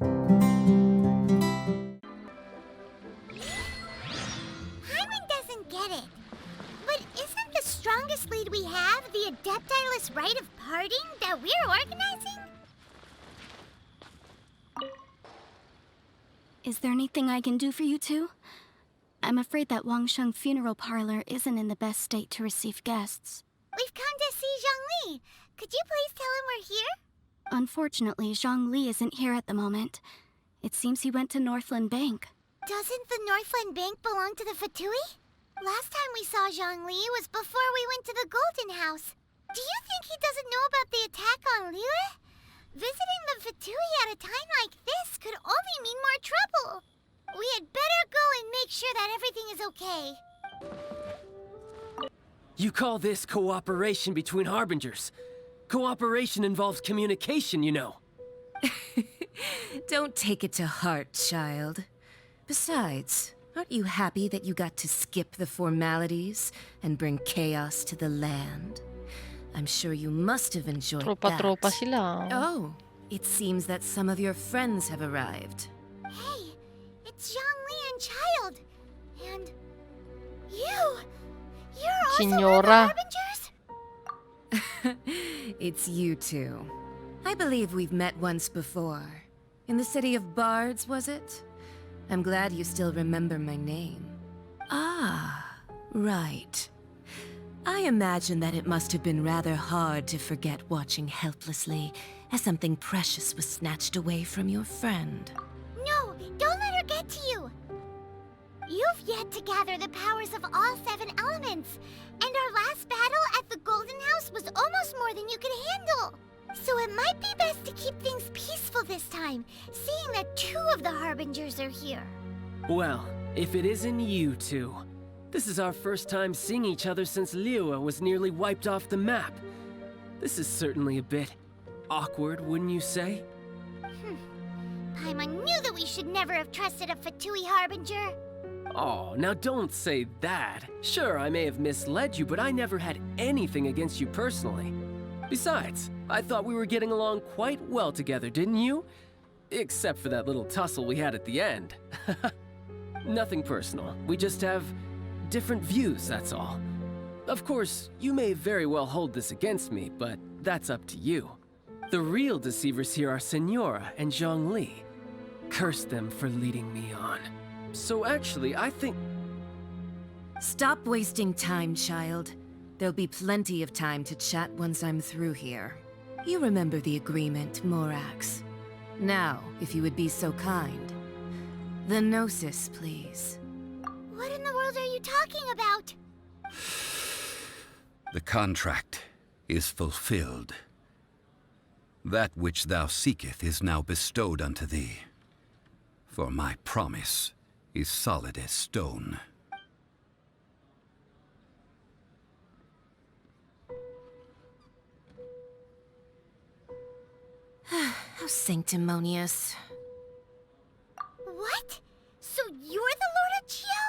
Hyman doesn't get it. But isn't the strongest lead we have the Adeptilus rite of parting that we're organizing? Is there anything I can do for you two? I'm afraid that Wangsheng funeral parlor isn't in the best state to receive guests. We've come to see Zhongli. Could you please tell him we're here? Unfortunately, Zhongli isn't here at the moment. It seems he went to Northland Bank. Doesn't the Northland Bank belong to the Fatui? Last time we saw Zhongli was before we went to the Golden House. Do you think he doesn't know about the attack on Liyue? Visiting the Fatui at a time like this could only mean more trouble. We had better go and make sure that everything is okay. You call this cooperation between Harbingers? Cooperation involves communication, you know. Don't take it to heart, child. Besides, aren't you happy that you got to skip the formalities and bring chaos to the land? I'm sure you must have enjoyed Tropa-tropa that. sila. Oh, it seems that some of your friends have arrived. Hey, it's Zhongli and Child. And you're also one of the Signora. Harbingers? It's you two. I believe we've met once before. In the City of Bards, was it? I'm glad you still remember my name. Ah, right. I imagine that it must have been rather hard to forget watching helplessly as something precious was snatched away from your friend. No, don't let her get to you. You've yet to gather the powers of all 7 elements, and our last battle at the Golden House was almost more than you could handle. So it might be best to keep things peaceful this time, seeing that 2 of the Harbingers are here. Well, if it isn't you two. This is our first time seeing each other since Liyue was nearly wiped off the map. This is certainly a bit awkward, wouldn't you say? Paimon knew that we should never have trusted a Fatui Harbinger. Oh, now don't say that. Sure, I may have misled you, but I never had anything against you personally. Besides, I thought we were getting along quite well together, didn't you? Except for that little tussle we had at the end. Nothing personal. We just have different views, that's all. Of course, you may very well hold this against me, but that's up to you. The real deceivers here are Senora and Zhongli. Curse them for leading me on. So actually, I think... Stop wasting time, child. There'll be plenty of time to chat once I'm through here. You remember the agreement, Morax. Now, if you would be so kind. The Gnosis, please. What in the world are you talking about? The contract is fulfilled. That which thou seeketh is now bestowed unto thee. For my promise is solid as stone. How sanctimonious. What? So you're the Lord of Chio?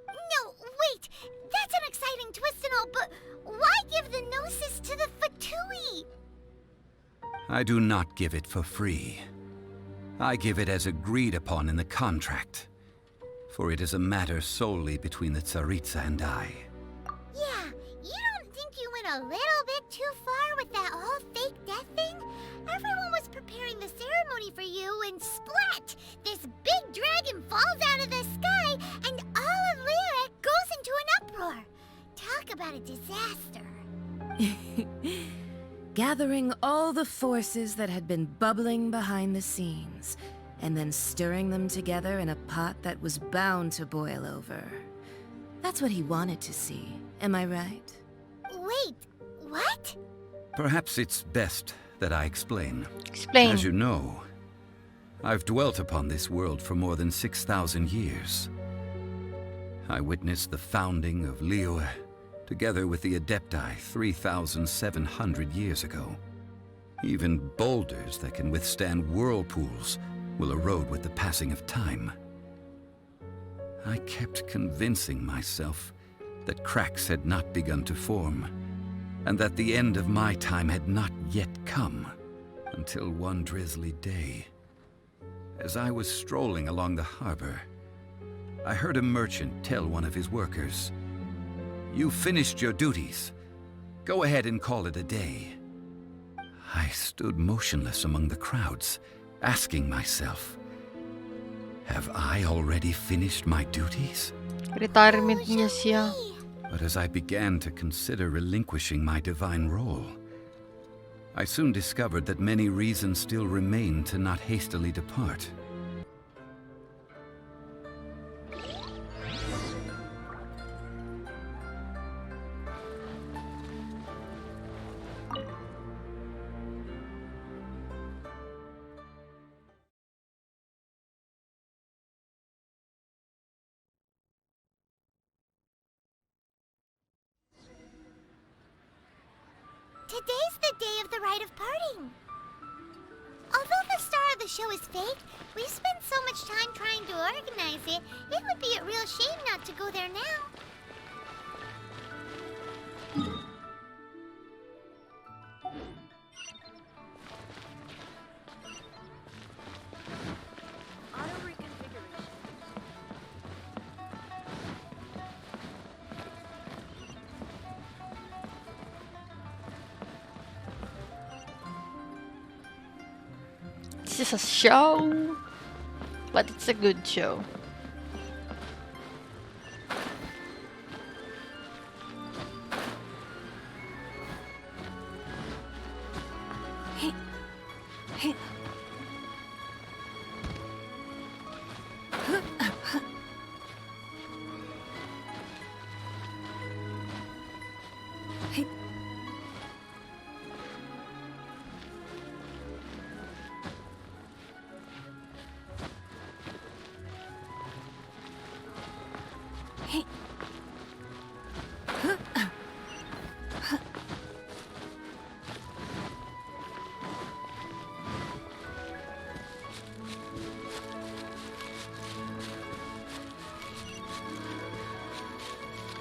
No, wait! That's an exciting twist and all, but why give the Gnosis to the Fatui? I do not give it for free. I give it as agreed upon in the contract. For it is a matter solely between the Tsaritsa and I. Yeah, you don't think you went a little bit too far with that whole fake death thing? Everyone was preparing the ceremony for you, and splat! This big dragon falls out of the sky, and all of Liyue goes into an uproar. Talk about a disaster. Gathering all the forces that had been bubbling behind the scenes, and then stirring them together in a pot that was bound to boil over. That's what he wanted to see, am I right? Wait, what? Perhaps it's best that I explain. Explain. As you know, I've dwelt upon this world for more than 6,000 years. I witnessed the founding of Liyue, together with the Adepti 3,700 years ago. Even boulders that can withstand whirlpools will erode with the passing of time. I kept convincing myself that cracks had not begun to form, and that the end of my time had not yet come, until one drizzly day, As I was strolling along the harbor, I heard a merchant tell one of his workers, "You finished your duties. Go ahead and call it a day." I stood motionless among the crowds, asking myself, have I already finished my duties? Retirement niya siya. But as I began to consider relinquishing my divine role, I soon discovered that many reasons still remained to not hastily depart. Today's the day of the rite of parting. Although the star of the show is fake, we've spent so much time trying to organize it, it would be a real shame not to go there now. This is a show, but it's a good show.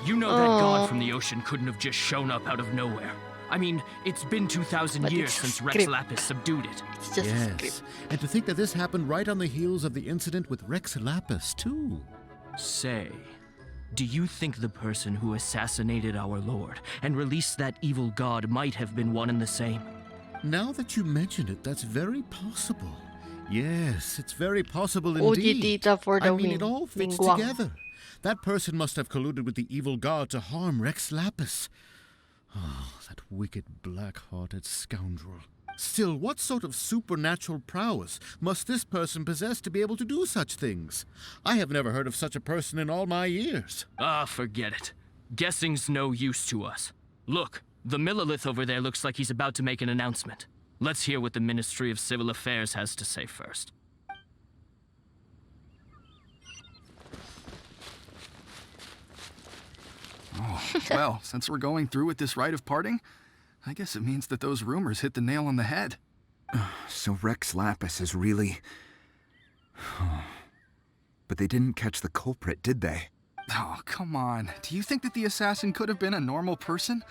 You know that god from the ocean couldn't have just shown up out of nowhere. I mean, it's been 2,000 But years it's a since Rex script. Lapis subdued it. It's just a Yes, script. and to think that this happened right on the heels of the incident with Rex Lapis, too. Say, do you think the person who assassinated our lord and released that evil god might have been one and the same? Now that you mention it, that's very possible. Yes, it's very possible OG indeed. Tita for the I mean, win. it all fits Wingwang. together. That person must have colluded with the evil god to harm Rex Lapis. Oh, that wicked, black-hearted scoundrel. Still, what sort of supernatural prowess must this person possess to be able to do such things? I have never heard of such a person in all my years. Ah, forget it. Guessing's no use to us. Look, the Millilith over there looks like he's about to make an announcement. Let's hear what the Ministry of Civil Affairs has to say first. Oh, well, since we're going through with this rite of parting, I guess it means that those rumors hit the nail on the head. So Rex Lapis is really... But they didn't catch the culprit, did they? Oh, come on. Do you think that the assassin could have been a normal person?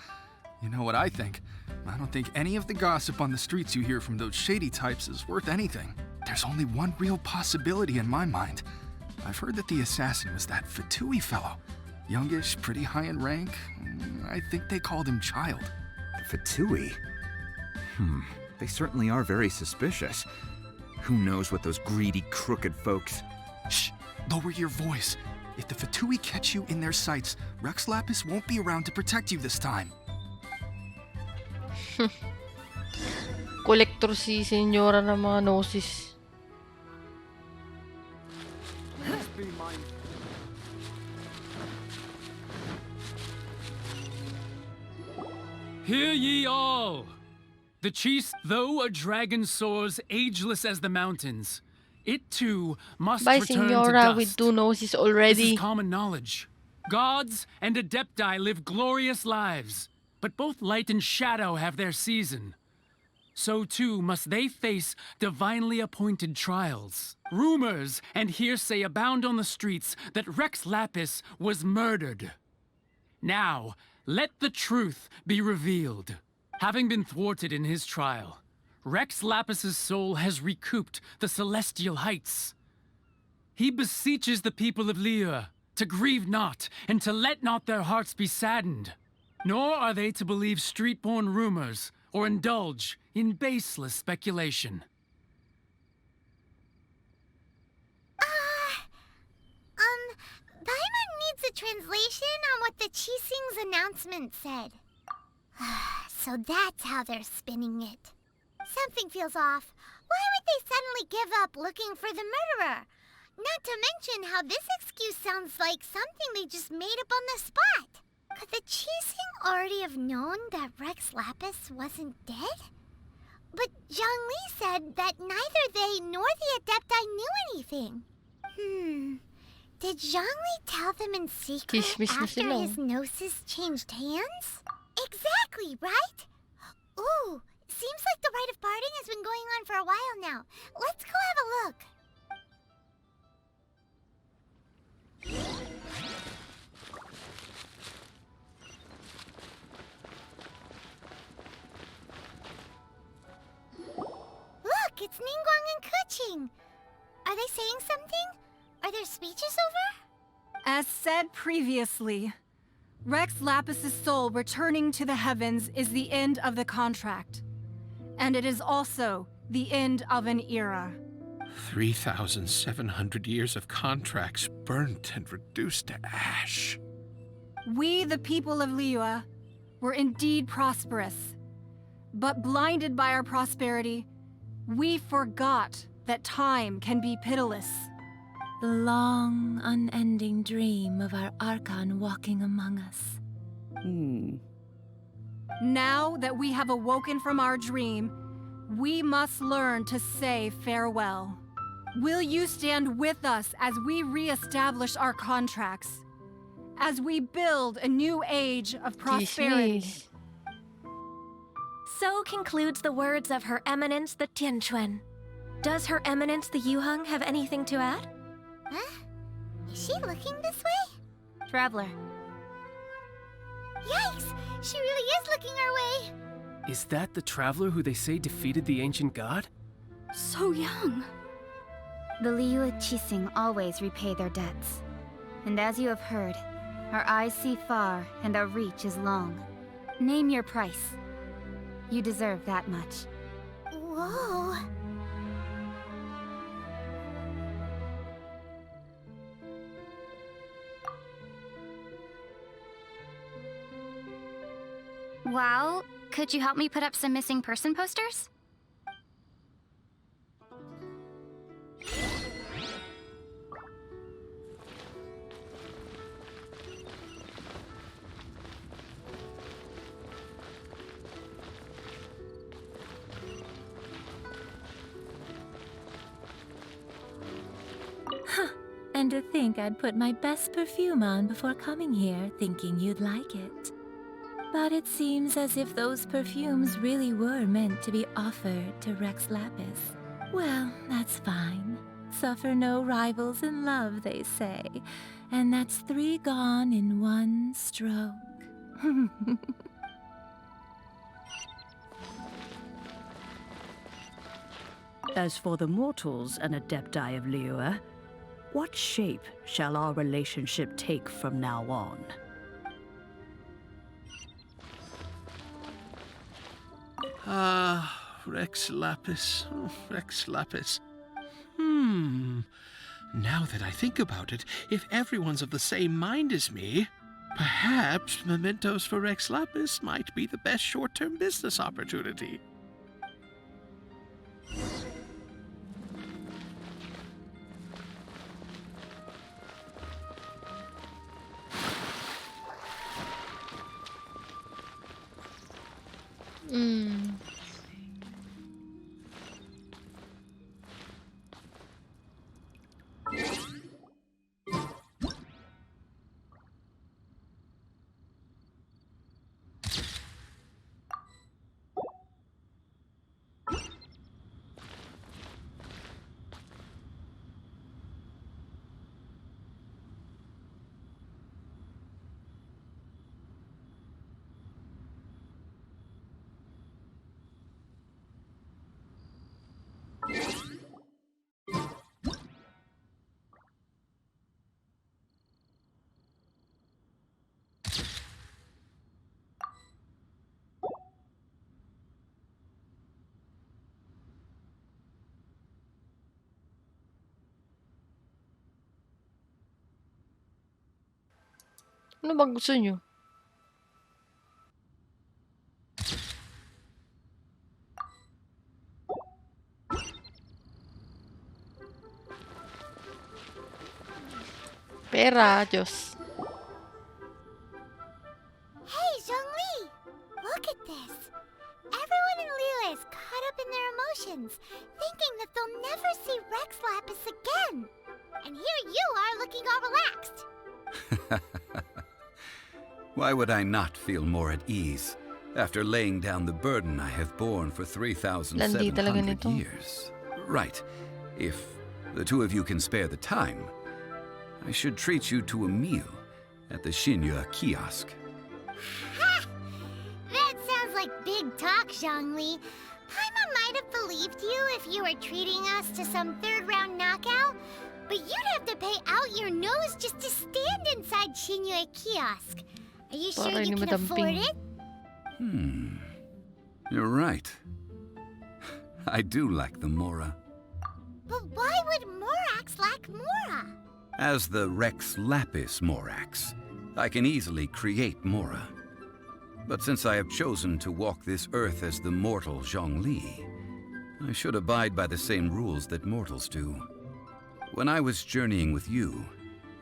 You know what I think? I don't think any of the gossip on the streets you hear from those shady types is worth anything. There's only one real possibility in my mind. I've heard that the assassin was that Fatui fellow. Youngish, pretty high in rank. I think they called him Child. Fatui? They certainly are very suspicious. Who knows what those greedy, crooked folks... Shh! Lower your voice. If the Fatui catch you in their sights, Rex Lapis won't be around to protect you this time. Kolektor si Senyora ng mga gnosis. Hear ye all! The chiefs, though a dragon soars ageless as the mountains, it too must By return to Senyora dust. with 2 gnosis This already. is common knowledge. Gods and Adepti live glorious lives, but both light and shadow have their season. So too must they face divinely appointed trials. Rumors and hearsay abound on the streets that Rex Lapis was murdered. Now, let the truth be revealed. Having been thwarted in his trial, Rex Lapis's soul has recouped the celestial heights. He beseeches the people of Liyue to grieve not, and to let not their hearts be saddened. Nor are they to believe street-born rumors, or indulge in baseless speculation. Paimon needs a translation on what the Qixing's announcement said. So that's how they're spinning it. Something feels off. Why would they suddenly give up looking for the murderer? Not to mention how this excuse sounds like something they just made up on the spot. Could the Qixing already have known that Rex Lapis wasn't dead? But Zhongli said that neither they nor the Adepti knew anything. Did Zhongli tell them in secret Kismis na after sila. his gnosis changed hands? Exactly, right? Ooh, seems like the rite of parting has been going on for a while now. Let's go have a look. Look, it's Ningguang and Kuching. Are they saying something? Are their speeches over? As said previously, Rex Lapis's soul returning to the heavens is the end of the contract. And it is also the end of an era. 3,700 years of contracts burnt and reduced to ash. We, the people of Liyue, were indeed prosperous. But blinded by our prosperity, we forgot that time can be pitiless. The long, unending dream of our Archon walking among us. Now that we have awoken from our dream, we must learn to say farewell. Will you stand with us as we re-establish our contracts? As we build a new age of prosperity? Kismis. So concludes the words of Her Eminence the Tianquan. Does Her Eminence the Yuheng have anything to add? Huh? Is she looking this way? Traveler. Yikes! She really is looking our way! Is that the traveler who they say defeated the ancient god? So young. The Liyue Qixing always repay their debts. And as you have heard, our eyes see far and our reach is long. Name your price. You deserve that much. Whoa! Well, could you help me put up some missing person posters? And to think I'd put my best perfume on before coming here, thinking you'd like it. But it seems as if those perfumes really were meant to be offered to Rex Lapis. Well, that's fine. Suffer no rivals in love, they say. And that's 3 gone in 1 stroke. As for the mortals and Adepti of Liyue, what shape shall our relationship take from now on? Rex Lapis. Oh, Rex Lapis. Now that I think about it, if everyone's of the same mind as me, perhaps mementos for Rex Lapis might be the best short-term business opportunity. Ano bang gusto nyo? Pera, Diyos. Hey, Zhongli! Look at this. Everyone in Liyue is caught up in their emotions, thinking that they'll never see Rex Lapis again. And here you are looking all relaxed. Why would I not feel more at ease after laying down the burden I have borne for 3,700 years? Right. If the two of you can spare the time, I should treat you to a meal at the Xinyue kiosk. Ha! That sounds like big talk, Zhongli. Paimon might have believed you if you were treating us to some third-round knockout, but you'd have to pay out your nose just to stand inside Xinyue kiosk. Are you sure you can afford it? You're right. I do lack the Mora. But why would Morax lack Mora? As the Rex Lapis Morax, I can easily create Mora. But since I have chosen to walk this earth as the mortal Zhongli, I should abide by the same rules that mortals do. When I was journeying with you,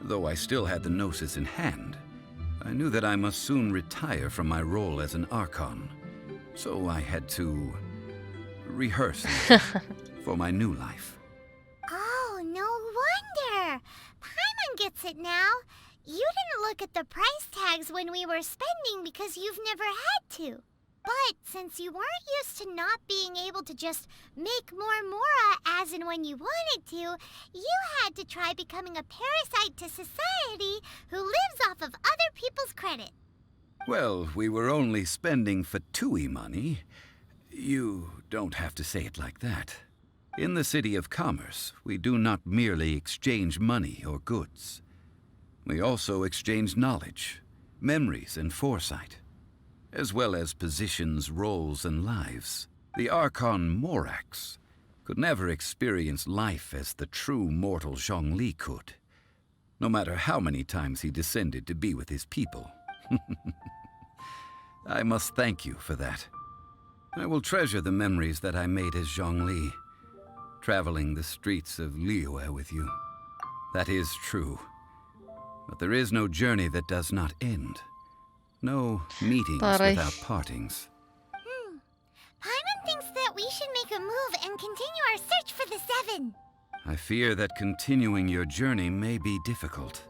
though I still had the Gnosis in hand, I knew that I must soon retire from my role as an Archon, so I had to rehearse for my new life. Oh, no wonder! Paimon gets it now. You didn't look at the price tags when we were spending because you've never had to. But since you weren't used to not being able to just make more Mora as and when you wanted to, you had to try becoming a parasite to society who lives off of other people's credit. Well, we were only spending Fatui money. You don't have to say it like that. In the City of Commerce, we do not merely exchange money or goods. We also exchange knowledge, memories, and foresight, as well as positions, roles, and lives. The Archon Morax could never experience life as the true mortal Zhongli could, no matter how many times he descended to be with his people. I must thank you for that. I will treasure the memories that I made as Zhongli, traveling the streets of Liyue with you. That is true. But there is no journey that does not end. No meetings without partings. Paimon thinks that we should make a move and continue our search for the Seven. I fear that continuing your journey may be difficult.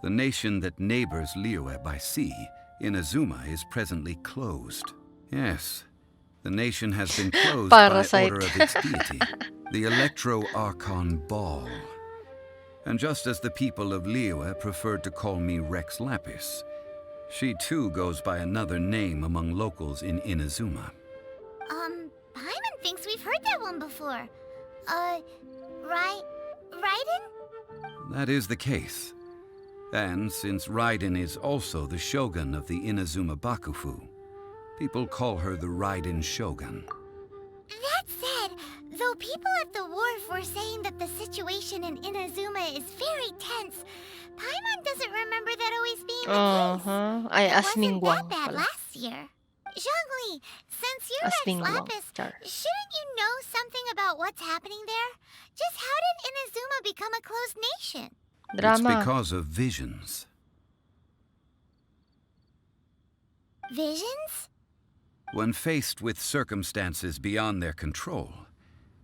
The nation that neighbors Liyue by sea, Inazuma, is presently closed. Yes, the nation has been closed by order of its deity, the Electro-Archon Ball. And just as the people of Liyue preferred to call me Rex Lapis, she too goes by another name among locals in Inazuma. Paimon thinks we've heard that one before. Raiden? That is the case. And since Raiden is also the shogun of the Inazuma Bakufu, people call her the Raiden Shogun. That said, though people at the wharf were saying that the situation in Inazuma is very tense, Paimon doesn't remember that always being the case. Ay, It wasn't asmingwang that bad pala. last year. Zhongli, since you're Rex Asmingwang. Lapis, Char. shouldn't you know something about what's happening there? Just how did Inazuma become a closed nation? It's because of visions. Visions? When faced with circumstances beyond their control,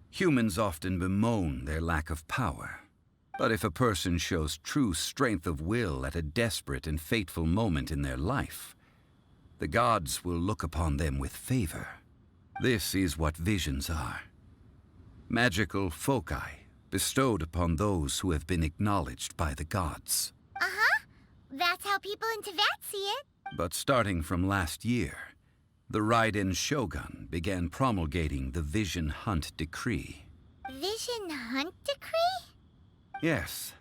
humans often bemoan their lack of power. But if a person shows true strength of will at a desperate and fateful moment in their life, the gods will look upon them with favor. This is what visions are. Magical foci bestowed upon those who have been acknowledged by the gods. That's how people in Teyvat see it. But starting from last year, the Raiden Shogun began promulgating the Vision Hunt Decree. Vision Hunt Decree? Yes.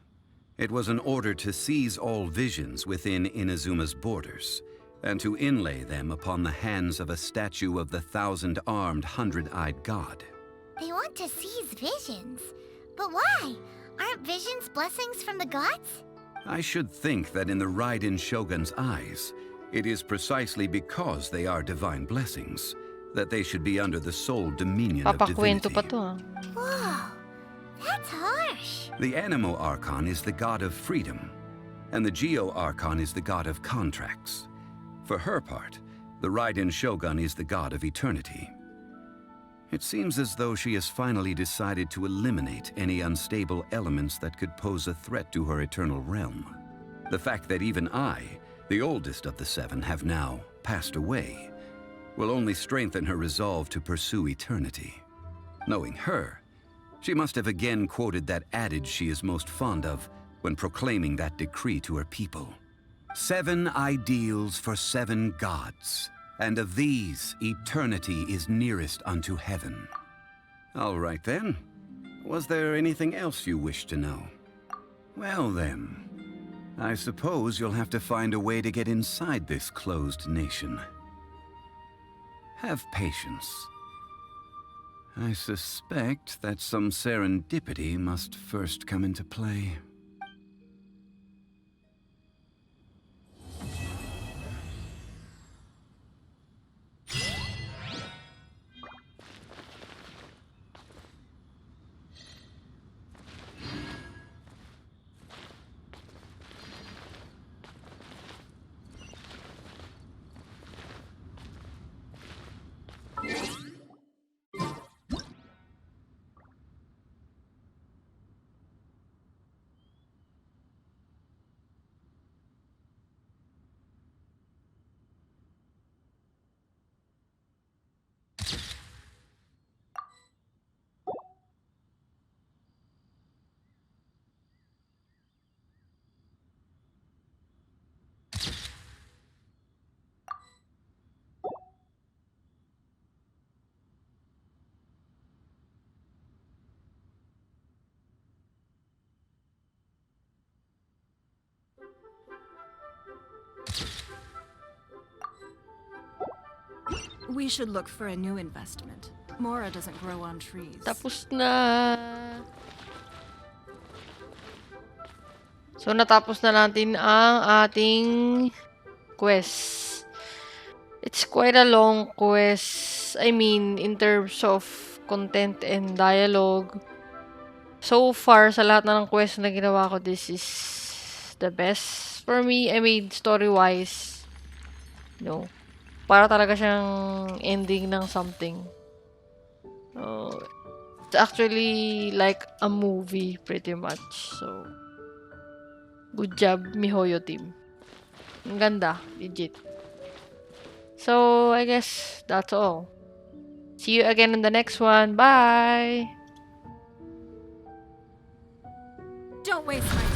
It was an order to seize all visions within Inazuma's borders, and to inlay them upon the hands of a statue of the 1,000-armed, 100-eyed god. They want to seize visions. But why? Aren't visions blessings from the gods? I should think that in the Raiden Shogun's eyes, it is precisely because they are divine blessings that they should be under the sole dominion of Papakwento divinity. pa to ah. Whoa, that's harsh. The Animo Archon is the god of freedom, and the Geo Archon is the god of contracts. For her part, the Raiden Shogun is the god of eternity. It seems as though she has finally decided to eliminate any unstable elements that could pose a threat to her eternal realm. The fact that even I, the oldest of the seven, have now passed away will only strengthen her resolve to pursue eternity. Knowing her, she must have again quoted that adage she is most fond of when proclaiming that decree to her people. 7 ideals for 7 gods, and of these, eternity is nearest unto heaven. All right then. Was there anything else you wish to know? Well then, I suppose you'll have to find a way to get inside this closed nation. Have patience. I suspect that some serendipity must first come into play. We should look for a new investment. Mora doesn't grow on trees. Tapos na. So, natapos na natin ang ating quest. It's quite a long quest. I mean, in terms of content and dialogue. So far, sa lahat na ng quest na ginawa ko, this is the best. For me, I mean, story-wise, no. Para talaga siyang ending ng something. It's actually like a movie, pretty much. So, good job, Mihoyo team. Ang ganda, legit. So, I guess that's all. See you again in the next one. Bye! Don't waste my